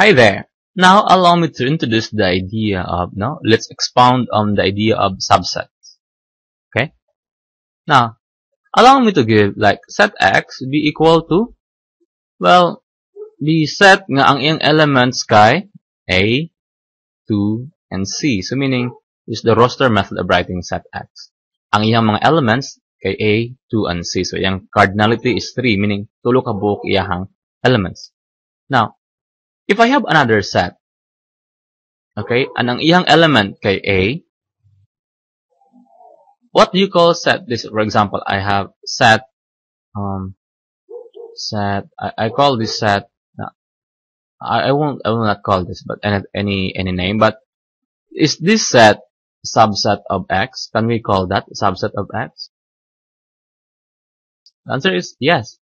Hi there. Now allow me to introduce the idea of, let's expound on the idea of subsets. Okay? Now, allow me to give like set X be equal to, well, the set nga ang iyang elements kay A, 2, and C. So meaning, use the roster method of writing set X. Ang iyang mga elements kay A, 2, and C. So iyang cardinality is 3, meaning tulo ka buok iyahang elements. Now, if I have another set, okay, and ang iyang element kay A, what do you call set this? For example, I have set, I call this set, I will not call this, but any name, but is this set subset of X? Can we call that subset of X? The answer is yes.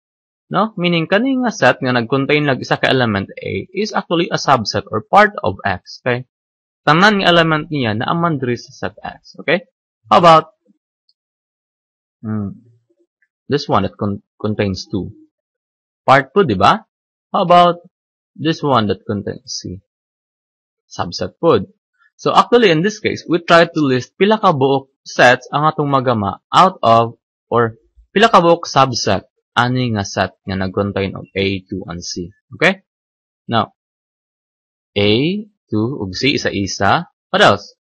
No? Meaning, kani nga set nga nag-contain lang isa ka element A is actually a subset or part of X. Okay? Tanan nga element niya na aman diri sa set X. Okay? How about this one that contains 2? Part 2, di ba? How about this one that contains C? Subset pod. So actually, in this case, we try to list pila ka buok sets ang atong magama out of, or pila ka buok subset ani nga set nga nag-contain of A, 2, and C. Okay? Now, A, 2, ug C isa-isa. What else?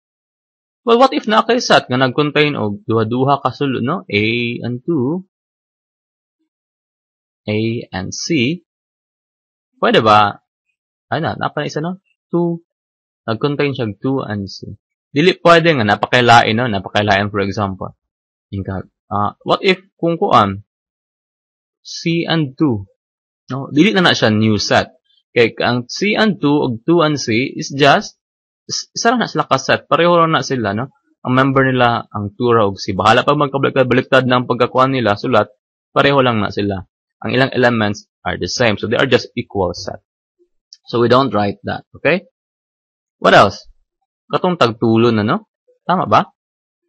Well, what if na kay set nga nag-contain og duha-duha ka sulod, no? A and 2, A and C. Pwede ba? Ano, napa na isa, no? 2. Nag-contain siya 2 and C. Dili pwede nga napakailain, no? Napakailain, for example. What if kung kuan C and 2, no? Dili na siya new set. Kay ang C and 2 ug 2 and C is just isa lang na sila ka set. Pareho lang na sila, no? Ang member nila ang 2 ra ug C. Bahala pa magkabaliktad ng pagkakuan nila sulat, pareho lang na sila. Ang ilang elements are the same. So they are just equal set. So we don't write that, okay? What else? Katong tagtulo na, no? Tama ba?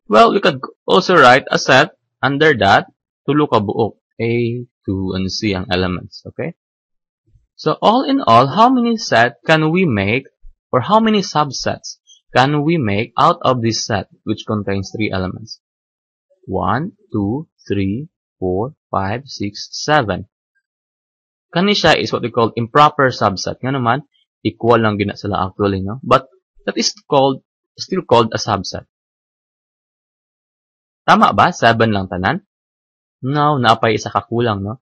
Well, we could also write a set under that tulo ka buok. A, 2, and C ang elements, okay? So all in all, how many set can we make, or how many subsets can we make out of this set which contains 3 elements? 1, 2, 3, 4, 5, 6, 7. Kani siya is what we call improper subset. Nga naman, equal lang gina sila actually, no? But that is still called a subset. Tama ba? 7 lang tanan? No, naapay isa ka kulang, no?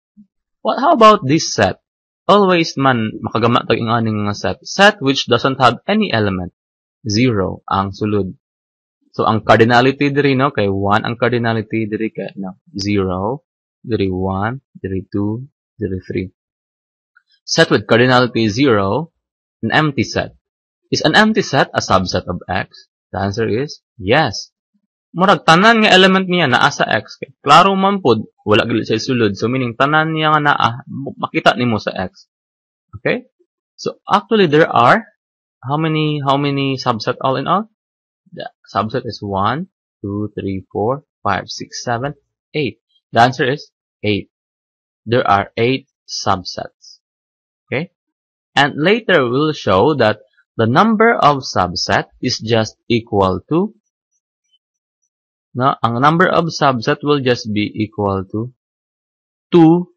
How about this set? Always man makagama tag inganing nga set. Set which doesn't have any element. 0 ang sulod. So ang cardinality diri, no, kay 1 ang cardinality diri kay 0, diri 1, diri 2, diri 3. Set with cardinality 0, an empty set. Is an empty set a subset of X? The answer is yes. Murag tanan nga element niya naa sa X. Kay klaro man pod wala gid siya sulod. So meaning tanan niya nga naa makita nimo sa X. Okay? So actually there are how many subset all in all? The subset is 1, 2, 3, 4, 5, 6, 7, 8. The answer is 8. There are 8 subsets. Okay? And later we'll show that the number of subset is just equal to, no, ang number of subset will just be equal to 2,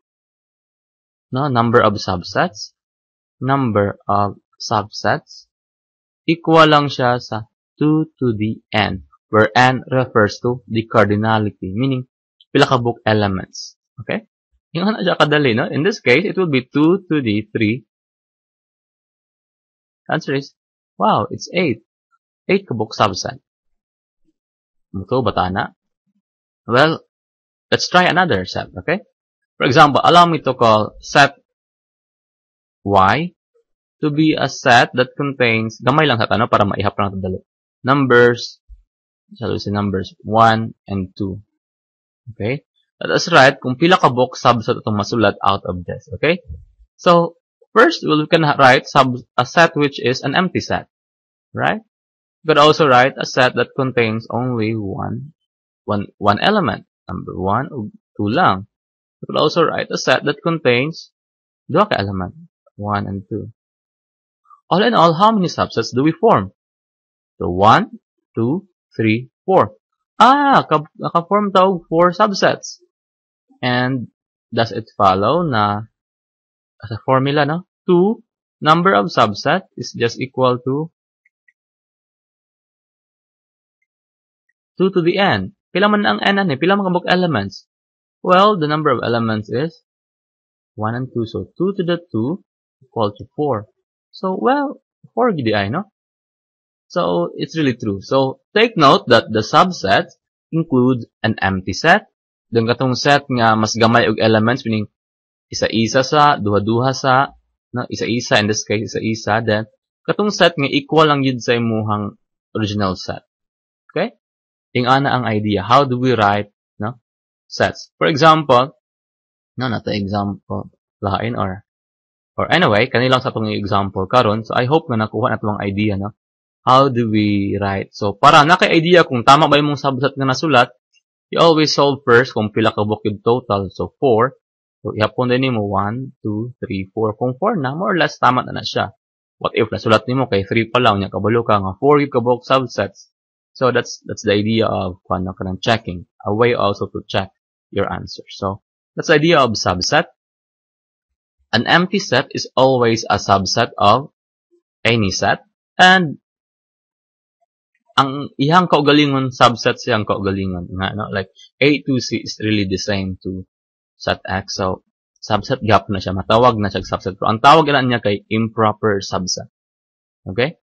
no, number of subsets equal lang siya sa 2 to the n, where n refers to the cardinality, meaning pila ka buok elements. Okay? Yung na siya kadali, no? In this case, it will be 2 to the 3. Answer is, wow, it's 8. 8 ka buok subset. Ito, batana. Well, let's try another set, okay? For example, allow me to call set Y to be a set that contains, gamay lang sa tano para maihap lang ito dali. Numbers, shall we say numbers 1 and 2. Okay? Let us write kung pila ka buok subset itong masulat out of this, okay? So, first, we can write a set which is an empty set, right? You could also write a set that contains only one element. Number 1 o 2 lang. You could also write a set that contains 2 ka element. 1 and 2. all in all, how many subsets do we form? So 1, 2, 3, 4. Naka-form tayo 4 subsets. And does it follow na as a formula, no? 2 number of subset is just equal to 2 to the n. Pila man ang n ani? Pila man kabuk elements? Well, the number of elements is 1 and 2. So 2 to the 2 equal to 4. So, well, 4 gidi ay, no? So, it's really true. So, take note that the subsets include an empty set. Doon katong set nga mas gamay og elements, meaning isa-isa sa, duha-duha sa, no? Isa-isa, in this case, isa-isa. Then, katong set nga equal lang yun sa imuhang original set. Okay? Yung ana ang idea. How do we write, no? Sets. For example, no, not the example lain or anyway, kanilang sa itong example karon. So, I hope na nakuha na itong idea, no? How do we write? So, para naka-idea kung tama ba yung subset nga nasulat, you always solve first kung pila ka book yung total. So, 4. So, ihapon din mo 1, 2, 3, 4. Kung 4 na, more or less, tama na siya. What if nasulat nimo kay 3 pa lang, niya kabalo ka nga 4 yung kabuk subsets. So, that's the idea of kanang checking. A way also to check your answer. So, that's the idea of subset. An empty set is always a subset of any set. And ang ihang kaugalingon subset siyang kaugalingon nga, no? Like A to C is really the same to set X. So, subset gap na siya. Matawag na siya subset. Pero ang tawag niya kay improper subset. Okay?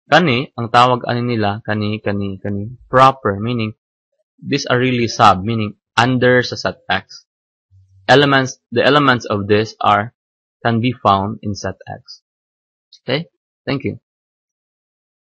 Kani, ang tawag nila, kani, proper, meaning, these are really sub, meaning, under sa set X. The elements of this can be found in set X. Okay? Thank you.